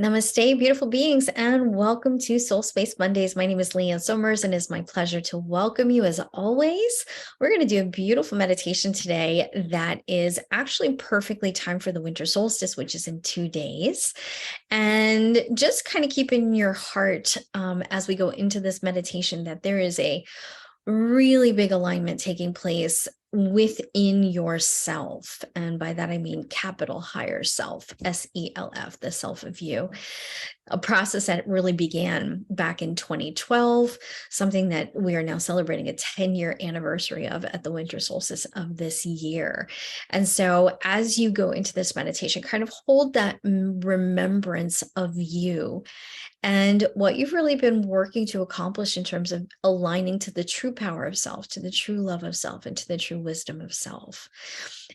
Namaste, beautiful beings, and welcome to Soul Space Mondays. My name is Leanne Somers, and it's my pleasure to welcome you as always. We're going to do a beautiful meditation today that is actually perfectly timed for the winter solstice, which is in 2 days. And just kind of keep in your heart as we go into this meditation that there is a really big alignment taking place within yourself. And by that, I mean capital higher self, SELF, the self of you, a process that really began back in 2012, something that we are now celebrating a 10-year anniversary of at the winter solstice of this year. And so as you go into this meditation, kind of hold that remembrance of you and what you've really been working to accomplish in terms of aligning to the true power of self, to the true love of self, and to the true wisdom of self.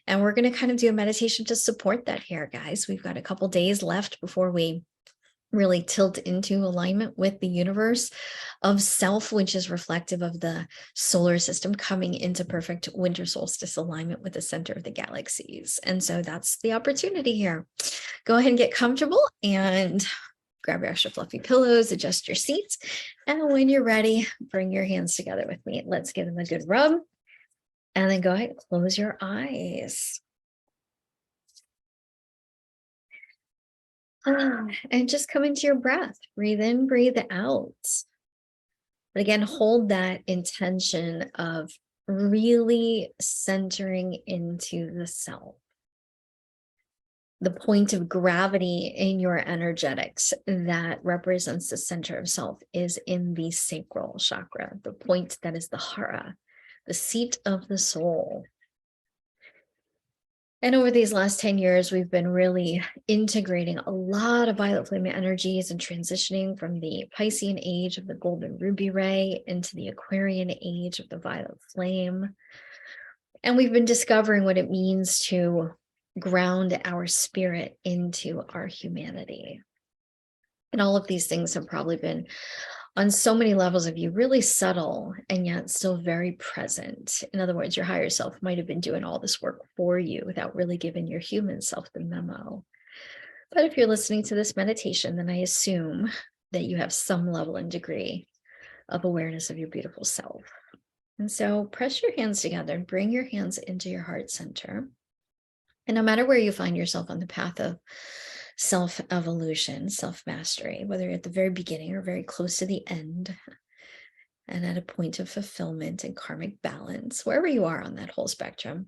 And we're going to kind of do a meditation to support that here, guys. We've got a couple days left before we really tilt into alignment with the universe of self, which is reflective of the solar system coming into perfect winter solstice alignment with the center of the galaxies. And so that's the opportunity here. Go ahead and get comfortable and grab your extra fluffy pillows, adjust your seats, and when you're ready, bring your hands together with me. Let's give them a good rub, and then go ahead and close your eyes. And just come into your breath. Breathe in, breathe out. But again, hold that intention of really centering into the self. The point of gravity in your energetics that represents the center of self is in the sacral chakra, the point that is the hara, the seat of the soul. And over these last 10 years, we've been really integrating a lot of violet flame energies and transitioning from the Piscean age of the golden ruby ray into the Aquarian age of the violet flame. And we've been discovering what it means to ground our spirit into our humanity. And all of these things have probably been on so many levels of you really subtle and yet still very present. In other words, your higher self might have been doing all this work for you without really giving your human self the memo. But if you're listening to this meditation, then I assume that you have some level and degree of awareness of your beautiful self. And so press your hands together and bring your hands into your heart center. And no matter where you find yourself on the path of self-evolution, self-mastery, whether you're at the very beginning or very close to the end, and at a point of fulfillment and karmic balance, wherever you are on that whole spectrum,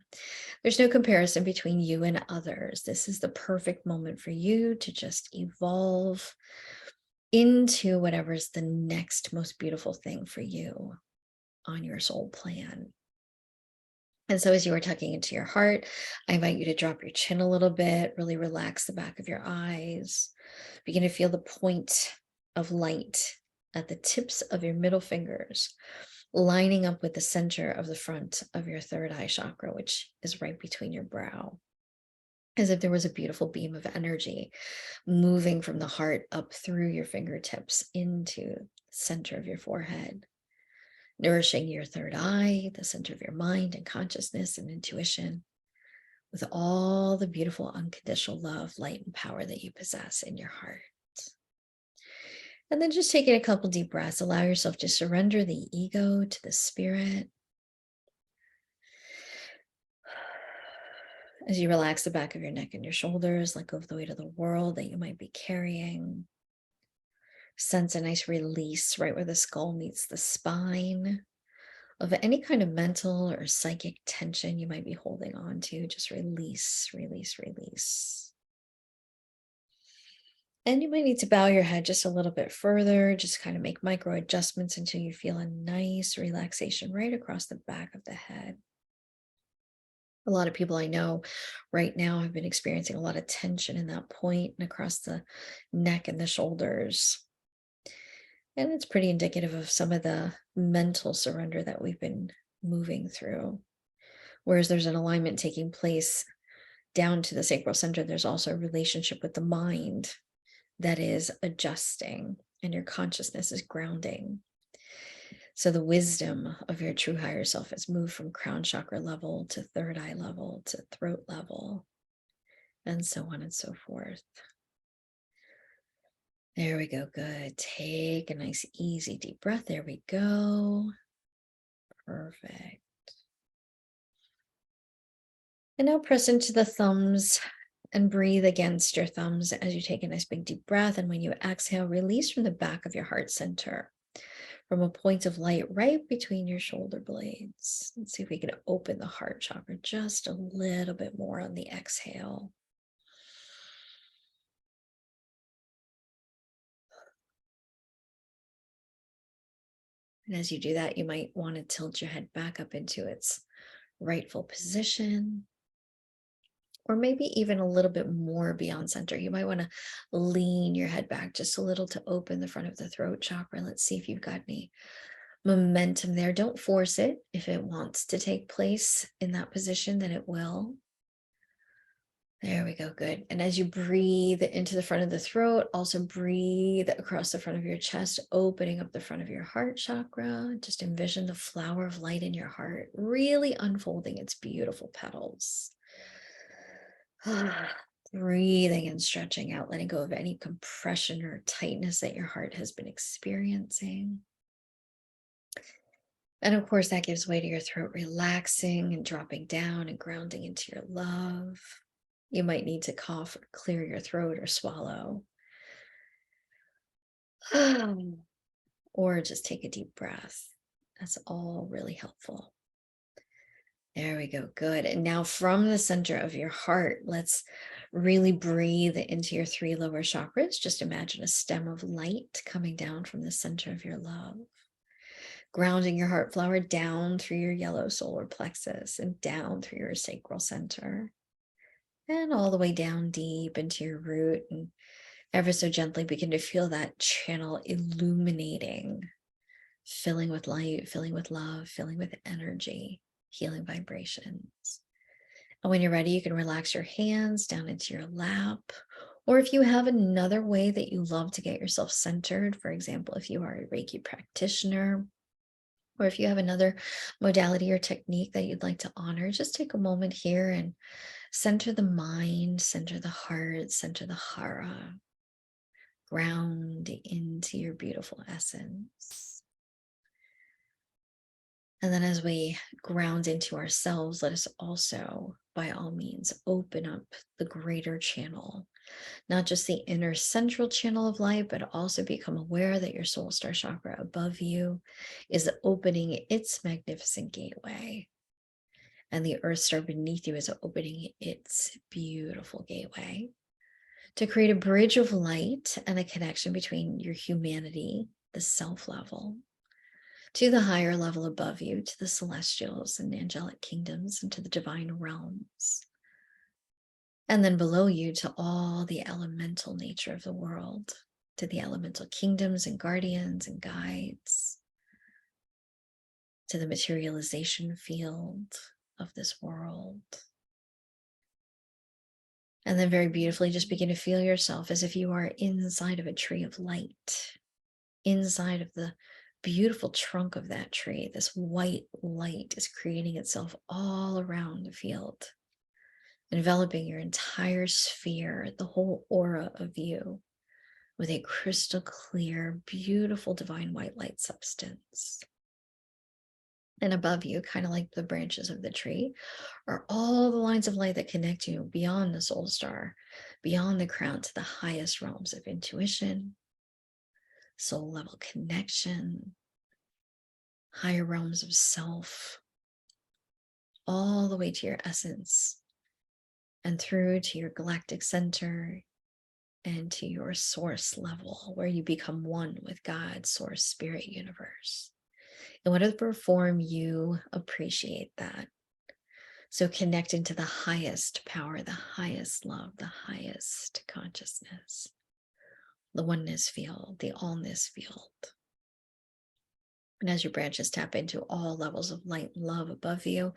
there's no comparison between you and others. This is the perfect moment for you to just evolve into whatever is the next most beautiful thing for you on your soul plan. And so as you are tucking into your heart, I invite you to drop your chin a little bit, really relax the back of your eyes. Begin to feel the point of light at the tips of your middle fingers, lining up with the center of the front of your third eye chakra, which is right between your brow, as if there was a beautiful beam of energy moving from the heart up through your fingertips into the center of your forehead, nourishing your third eye, the center of your mind and consciousness and intuition, with all the beautiful unconditional love, light, and power that you possess in your heart. And then just taking a couple deep breaths, allow yourself to surrender the ego to the spirit. As you relax the back of your neck and your shoulders, let go of the weight of the world that you might be carrying. Sense a nice release right where the skull meets the spine of any kind of mental or psychic tension you might be holding on to. Just release, release, release. And you might need to bow your head just a little bit further, just kind of make micro adjustments until you feel a nice relaxation right across the back of the head. A lot of people I know right now have been experiencing a lot of tension in that point and across the neck and the shoulders. And it's pretty indicative of some of the mental surrender that we've been moving through. Whereas there's an alignment taking place down to the sacral center, there's also a relationship with the mind that is adjusting, and your consciousness is grounding. So the wisdom of your true higher self has moved from crown chakra level to third eye level to throat level, and so on and so forth. There we go. Good. Take a nice, easy, deep breath. There we go. Perfect. And now press into the thumbs and breathe against your thumbs as you take a nice big deep breath. And when you exhale, release from the back of your heart center, from a point of light right between your shoulder blades. Let's see if we can open the heart chakra just a little bit more on the exhale. And as you do that, you might want to tilt your head back up into its rightful position, or maybe even a little bit more beyond center. You might want to lean your head back just a little to open the front of the throat chakra. Let's see if you've got any momentum there. Don't force it. If it wants to take place in that position, then it will. There we go. Good. And as you breathe into the front of the throat, also breathe across the front of your chest, opening up the front of your heart chakra. Just envision the flower of light in your heart, really unfolding its beautiful petals. Breathing and stretching out, letting go of any compression or tightness that your heart has been experiencing. And of course, that gives way to your throat relaxing and dropping down and grounding into your love. You might need to cough or clear your throat or swallow. Or just take a deep breath. That's all really helpful. There we go. Good. And now from the center of your heart, let's really breathe into your 3 lower chakras. Just imagine a stem of light coming down from the center of your love, grounding your heart flower down through your yellow solar plexus and down through your sacral center, and all the way down deep into your root. And ever so gently begin to feel that channel illuminating, filling with light, filling with love, filling with energy, healing vibrations. And when you're ready, you can relax your hands down into your lap. Or if you have another way that you love to get yourself centered, for example, if you are a Reiki practitioner, or if you have another modality or technique that you'd like to honor, just take a moment here and center the mind, center the heart, center the hara. Ground into your beautiful essence. And then as we ground into ourselves, let us also, by all means, open up the greater channel, not just the inner central channel of light, but also become aware that your soul star chakra above you is opening its magnificent gateway. And the earth star beneath you is opening its beautiful gateway to create a bridge of light and a connection between your humanity, the self level, to the higher level above you, to the celestials and angelic kingdoms, and to the divine realms. And then below you to all the elemental nature of the world, to the elemental kingdoms and guardians and guides, to the materialization field of this world. And then very beautifully, just begin to feel yourself as if you are inside of a tree of light, inside of the beautiful trunk of that tree. This white light is creating itself all around the field, enveloping your entire sphere, the whole aura of you, with a crystal clear, beautiful divine white light substance. And above you, kind of like the branches of the tree, are all the lines of light that connect you beyond the soul star, beyond the crown, to the highest realms of intuition, soul level connection, higher realms of self, all the way to your essence and through to your galactic center and to your source level, where you become one with God, source, spirit, universe. In whatever form you appreciate that. So connecting to the highest power, the highest love, the highest consciousness, the oneness field, the allness field. And as your branches tap into all levels of light and love above you,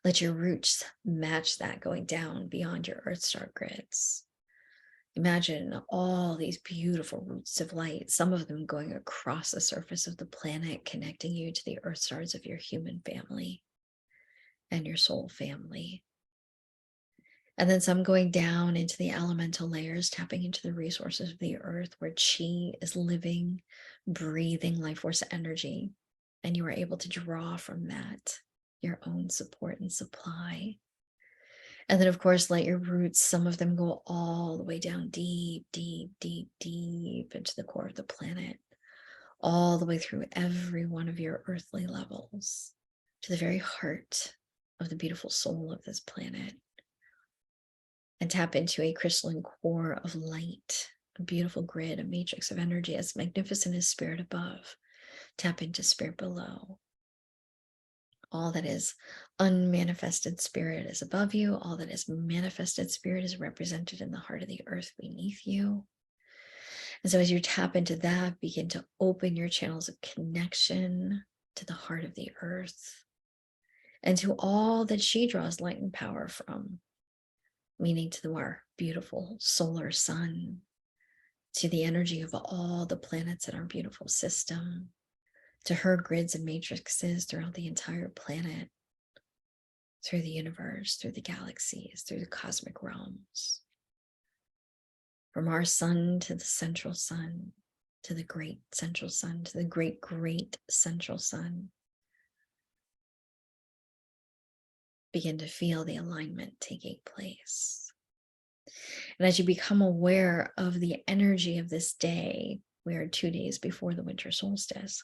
let your roots match that, going down beyond your earth star grids. Imagine all these beautiful roots of light, some of them going across the surface of the planet, connecting you to the earth stars of your human family and your soul family. And then some going down into the elemental layers, tapping into the resources of the earth where chi is living, breathing life force energy. And you are able to draw from that your own support and supply. And then, of course, let your roots, some of them go all the way down deep, deep, deep, deep into the core of the planet, all the way through every one of your earthly levels to the very heart of the beautiful soul of this planet. And tap into a crystalline core of light, a beautiful grid, a matrix of energy as magnificent as spirit above. Tap into spirit below. All that is unmanifested spirit is above you. All that is manifested spirit is represented in the heart of the earth beneath you. And so as you tap into that, begin to open your channels of connection to the heart of the earth and to all that she draws light and power from, meaning to our beautiful solar sun, to the energy of all the planets in our beautiful system, to her grids and matrices throughout the entire planet, through the universe, through the galaxies, through the cosmic realms. From our sun to the central sun, to the great central sun, to the great, great central sun. Begin to feel the alignment taking place. And as you become aware of the energy of this day, we are 2 days before the winter solstice.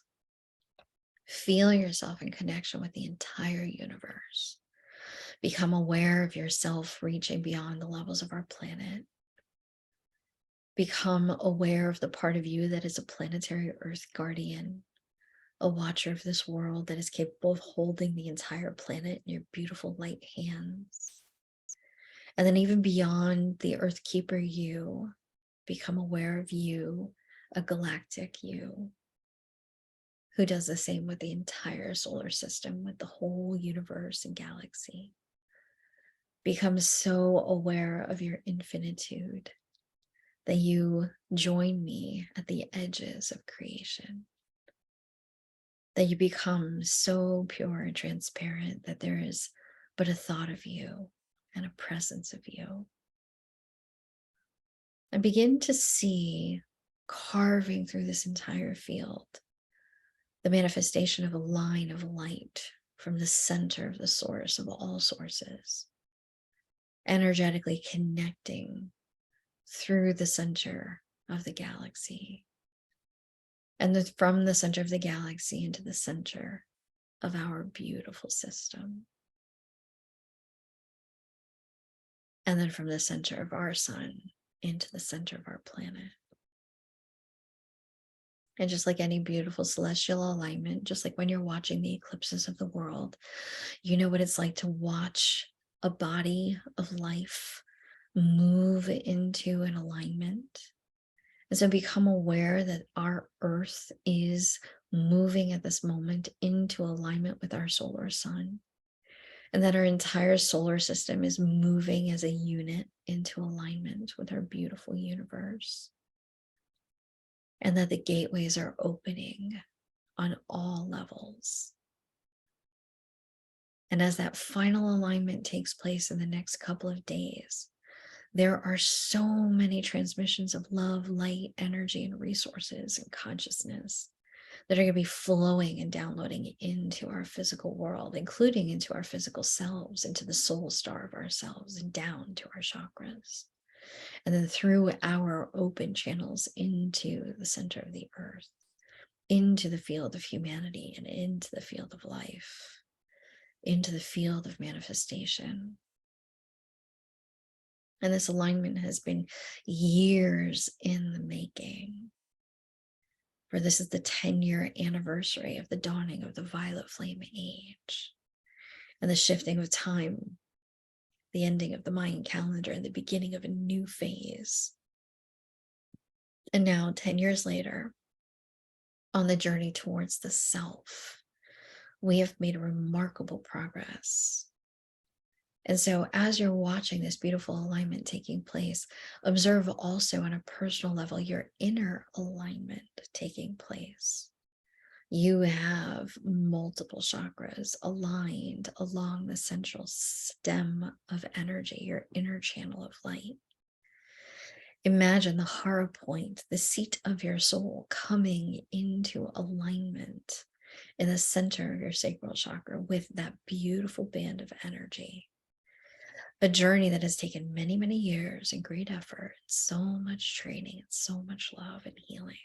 Feel yourself in connection with the entire universe. Become aware of yourself reaching beyond the levels of our planet. Become aware of the part of you that is a planetary earth guardian, a watcher of this world that is capable of holding the entire planet in your beautiful light hands. And then even beyond the earth keeper you, become aware of you, a galactic you, who does the same with the entire solar system, with the whole universe and galaxy. Become so aware of your infinitude that you join me at the edges of creation. That you become so pure and transparent that there is but a thought of you and a presence of you. And begin to see, carving through this entire field, the manifestation of a line of light from the center of the source of all sources, energetically connecting through the center of the galaxy, and from the center of the galaxy into the center of our beautiful system. And then from the center of our sun into the center of our planet. And just like any beautiful celestial alignment, just like when you're watching the eclipses of the world, you know what it's like to watch a body of life move into an alignment. And so become aware that our earth is moving at this moment into alignment with our solar sun, and that our entire solar system is moving as a unit into alignment with our beautiful universe. And that the gateways are opening on all levels. And as that final alignment takes place in the next couple of days, there are so many transmissions of love, light, energy, and resources and consciousness that are going to be flowing and downloading into our physical world, including into our physical selves, into the soul star of ourselves, and down to our chakras. And then through our open channels into the center of the earth, into the field of humanity, and into the field of life, into the field of manifestation. And this alignment has been years in the making. For this is the 10-year anniversary of the dawning of the violet flame age, and the shifting of time, the ending of the Mayan calendar, and the beginning of a new phase. And now, 10 years later, on the journey towards the self, we have made remarkable progress. And so as you're watching this beautiful alignment taking place, observe also on a personal level your inner alignment taking place. You have multiple chakras aligned along the central stem of energy, your inner channel of light. Imagine the hara point, the seat of your soul, coming into alignment in the center of your sacral chakra with that beautiful band of energy. A journey that has taken many, many years and great effort, so much training, and so much love and healing.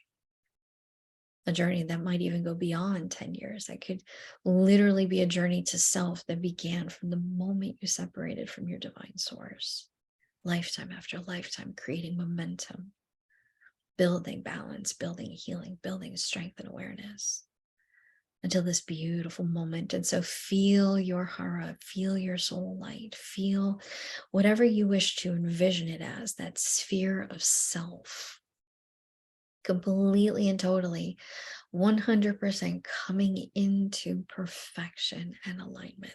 A journey that might even go beyond 10 years. That could literally be a journey to self that began from the moment you separated from your divine source. Lifetime after lifetime, creating momentum, building balance, building healing, building strength and awareness until this beautiful moment. And so feel your hara, feel your soul light, feel whatever you wish to envision it as, that sphere of self, completely and totally 100% coming into perfection and alignment.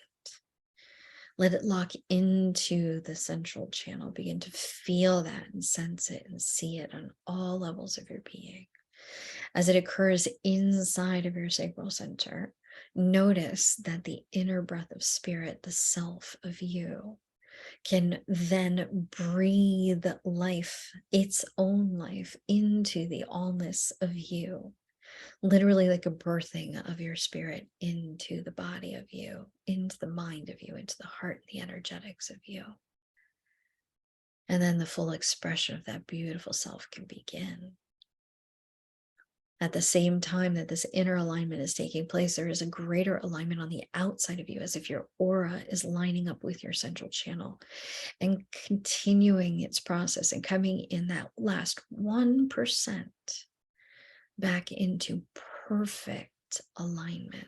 Let it lock into the central channel. Begin to feel that and sense it and see it on all levels of your being. As it occurs inside of your sacral center, notice that the inner breath of spirit, the self of you, can then breathe life, its own life, into the allness of you. Literally like a birthing of your spirit into the body of you, into the mind of you, into the heart, the energetics of you. And then the full expression of that beautiful self can begin. At the same time that this inner alignment is taking place, there is a greater alignment on the outside of you, as if your aura is lining up with your central channel and continuing its process and coming in that last 1% back into perfect alignment.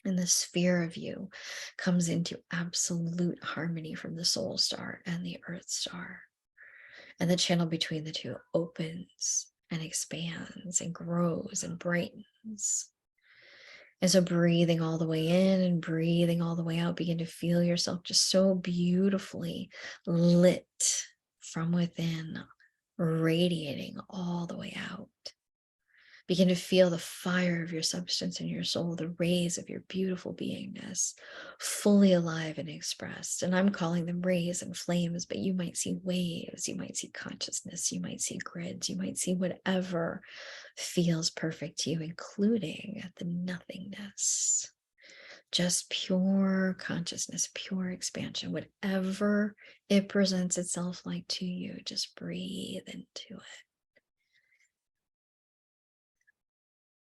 And the sphere of you comes into absolute harmony from the soul star and the earth star. And the channel between the two opens and expands and grows and brightens. And so breathing all the way in and breathing all the way out, begin to feel yourself just so beautifully lit from within, radiating all the way out. Begin to feel the fire of your substance in your soul, the rays of your beautiful beingness, fully alive and expressed. And I'm calling them rays and flames, but you might see waves, you might see consciousness, you might see grids, you might see whatever feels perfect to you, including the nothingness. Just pure consciousness, pure expansion, whatever it presents itself like to you, just breathe into it.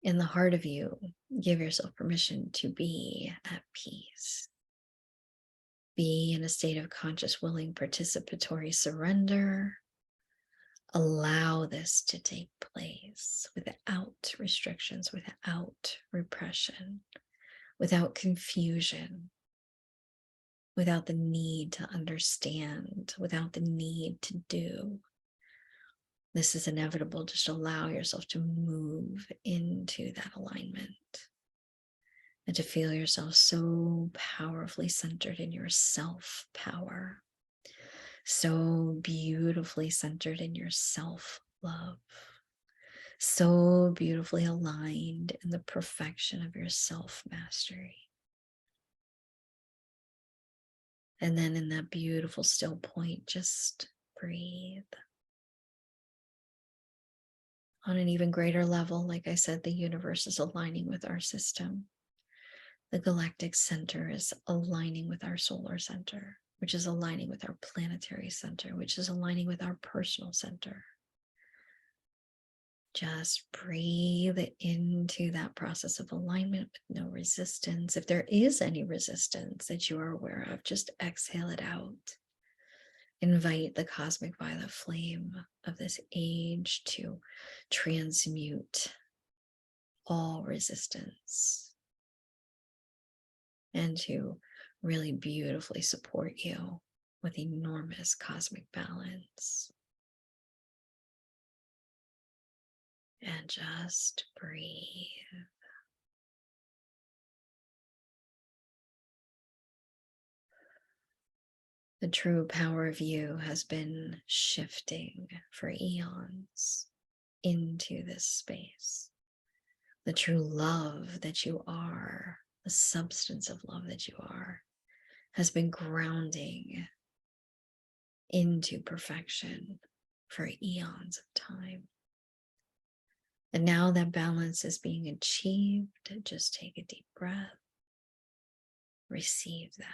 In the heart of you, give yourself permission to be at peace. Be in a state of conscious, willing, participatory surrender. Allow this to take place without restrictions, without repression, without confusion, without the need to understand, without the need to do. This is inevitable. Just allow yourself to move into that alignment and to feel yourself so powerfully centered in your self-power, so beautifully centered in your self-love, so beautifully aligned in the perfection of your self-mastery. And then in that beautiful still point, just breathe. On an even greater level, like I said, the universe is aligning with our system. The galactic center is aligning with our solar center, which is aligning with our planetary center, which is aligning with our personal center. Just breathe into that process of alignment with no resistance. If there is any resistance that you are aware of, just exhale it out. Invite the cosmic violet flame of this age to transmute all resistance and to really beautifully support you with enormous cosmic balance. And just breathe. The true power of you has been shifting for eons into this space. the true love that you are, the substance of love that you are, has been grounding into perfection for eons of time. And now that balance is being achieved. Just take a deep breath. Receive that.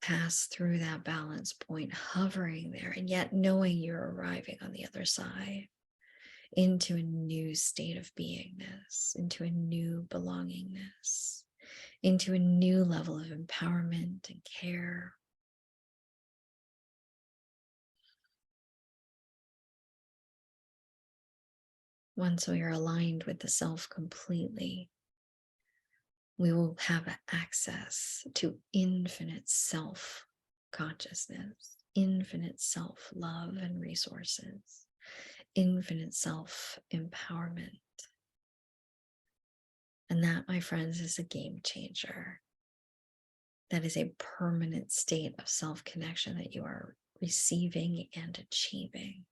Pass through that balance point, hovering there, and yet knowing you're arriving on the other side into a new state of beingness, into a new belongingness, into a new level of empowerment and care. Once we are aligned with the self completely, we will have access to infinite self consciousness, infinite self love and resources, infinite self empowerment. And that, my friends, is a game changer. That is a permanent state of self connection that you are receiving and achieving.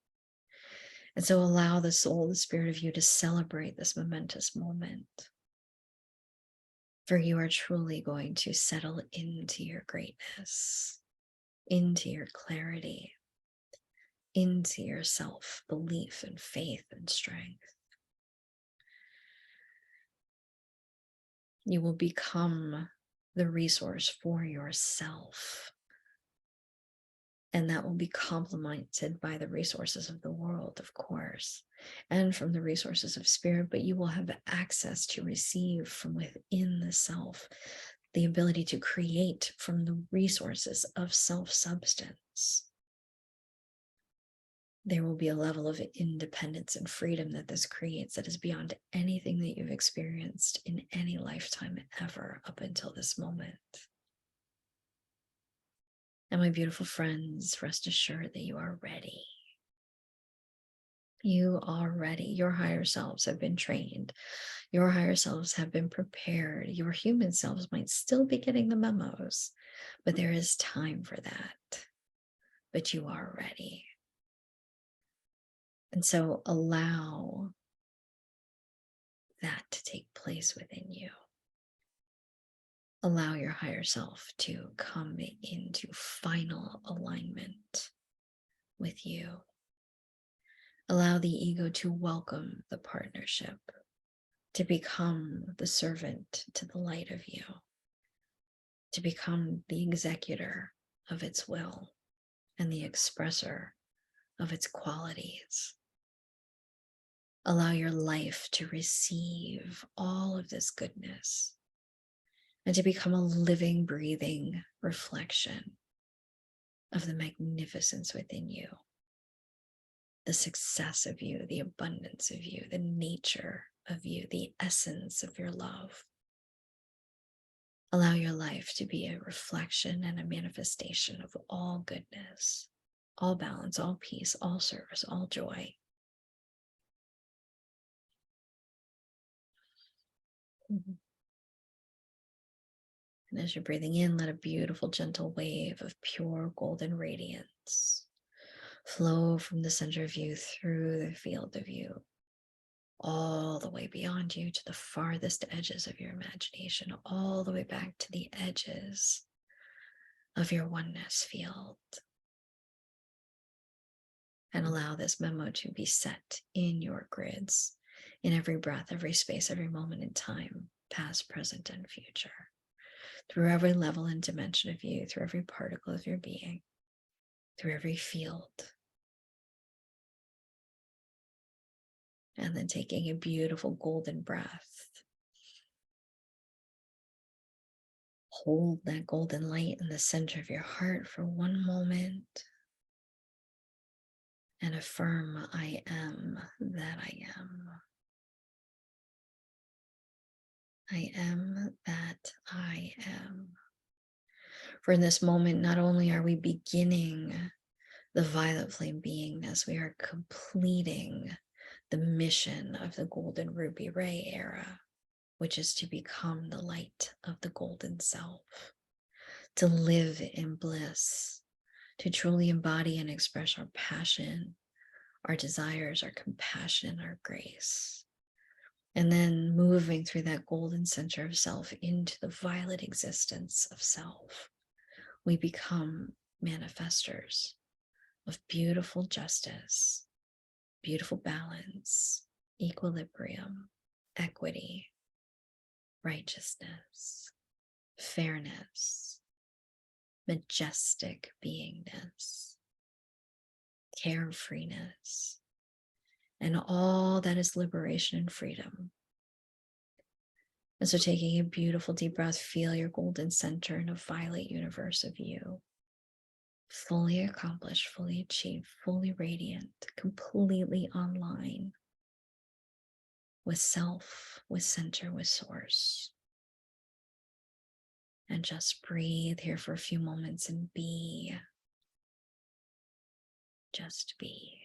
And so allow the soul, the spirit of you, to celebrate this momentous moment. For you are truly going to settle into your greatness, into your clarity, into your self-belief and faith and strength. You will become the resource for yourself. And that will be complemented by the resources of the world, of course, and from the resources of spirit, but you will have access to receive from within the self, the ability to create from the resources of self-substance. There will be a level of independence and freedom that this creates that is beyond anything that you've experienced in any lifetime ever up until this moment. And my beautiful friends, rest assured that you are ready. You are ready. Your higher selves have been trained. Your higher selves have been prepared. Your human selves might still be getting the memos, but there is time for that. But you are ready. And so allow that to take place within you. Allow your higher self to come into final alignment with you. Allow the ego to welcome the partnership, to become the servant to the light of you, to become the executor of its will and the expressor of its qualities. Allow your life to receive all of this goodness and to become a living, breathing reflection of the magnificence within you, the success of you, the abundance of you, the nature of you, the essence of your love. Allow your life to be a reflection and a manifestation of all goodness, all balance, all peace, all service, all joy. And as you're breathing in, let a beautiful, gentle wave of pure golden radiance flow from the center of you through the field of you, all the way beyond you to the farthest edges of your imagination, all the way back to the edges of your oneness field. And allow this memo to be set in your grids, in every breath, every space, every moment in time, past, present, and future. Through every level and dimension of you, through every particle of your being, through every field. And then taking a beautiful golden breath. Hold that golden light in the center of your heart for one moment. And affirm, I am that I am. I am that I am. For in this moment, not only are we beginning the violet flame beingness, we are completing the mission of the golden ruby ray era, which is to become the light of the golden self, to live in bliss, to truly embody and express our passion, our desires, our compassion, and our grace. And then moving through that golden center of self into the violet existence of self, we become manifestors of beautiful justice, beautiful balance, equilibrium, equity, righteousness, fairness, majestic beingness, carefreeness, and all that is liberation and freedom. And so, taking a beautiful deep breath, feel your golden center in a violet universe of you, fully accomplished, fully achieved, fully radiant, completely online with self, with center, with source. And just breathe here for a few moments and be. Just be.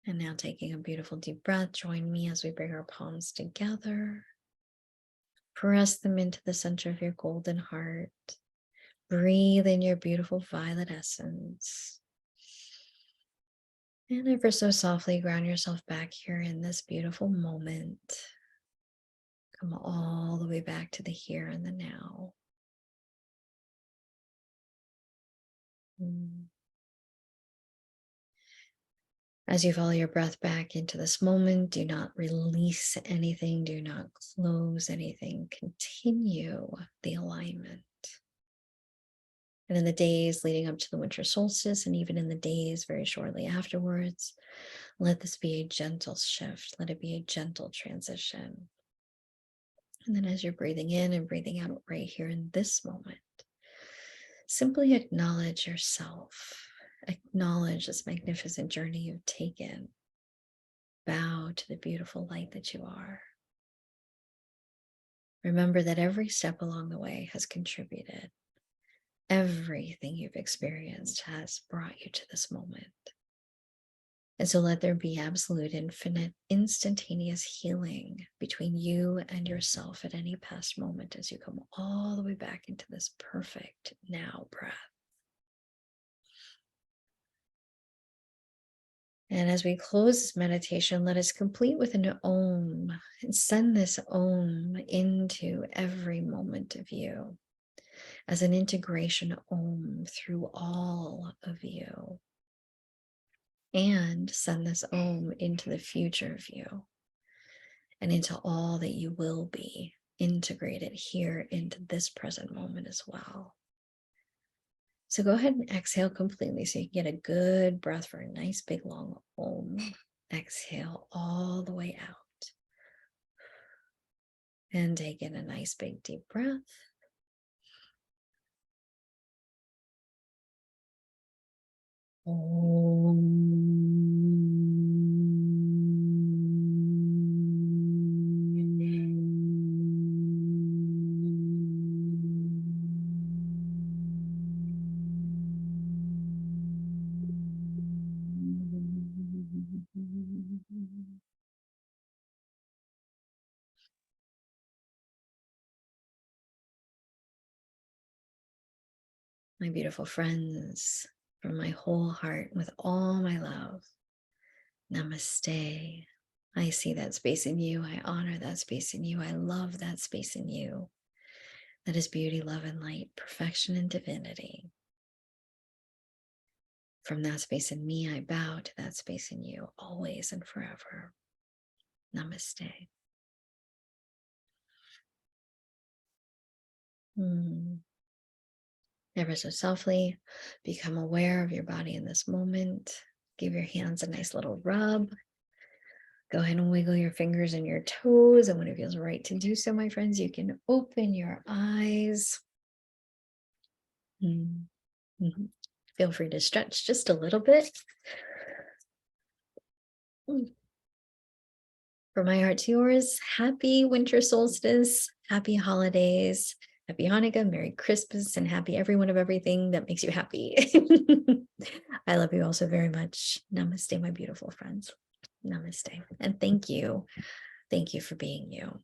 And now taking a beautiful deep breath, join me as we bring our palms together. Press them into the center of your golden heart. Breathe in your beautiful violet essence. And ever so softly ground yourself back here in this beautiful moment. Come all the way back to the here and the now. As you follow your breath back into this moment, do not release anything, do not close anything. Continue the alignment. And in the days leading up to the winter solstice, and even in the days very shortly afterwards, let this be a gentle shift. Let it be a gentle transition. And then as you're breathing in and breathing out right here in this moment, simply acknowledge yourself. Acknowledge this magnificent journey you've taken. Bow to the beautiful light that you are. Remember that every step along the way has contributed. Everything you've experienced has brought you to this moment. And so let there be absolute, infinite, instantaneous healing between you and yourself at any past moment as you come all the way back into this perfect now breath. And as we close this meditation, let us complete with an Om and send this Om into every moment of you as an integration Om through all of you. And send this Om into the future of you and into all that you will be integrated here into this present moment as well. So go ahead and exhale completely so you can get a good breath for a nice big long Om. Exhale all the way out. And take in a nice big deep breath. My beautiful friends, from my whole heart, with all my love, Namaste. I see that space in you. I honor that space in you. I love that space in you. That is beauty, love, and light, perfection, and divinity. From that space in me, I bow to that space in you, always and forever. Namaste. Ever so softly, become aware of your body in this moment. Give your hands a nice little rub. Go ahead and wiggle your fingers and your toes. And when it feels right to do so, my friends, you can open your eyes. Feel free to stretch just a little bit. From my heart to yours, happy winter solstice, happy holidays, happy Hanukkah, Merry Christmas, and happy every one of everything that makes you happy. I love you all so very much. Namaste, my beautiful friends. Namaste. And thank you. Thank you for being you.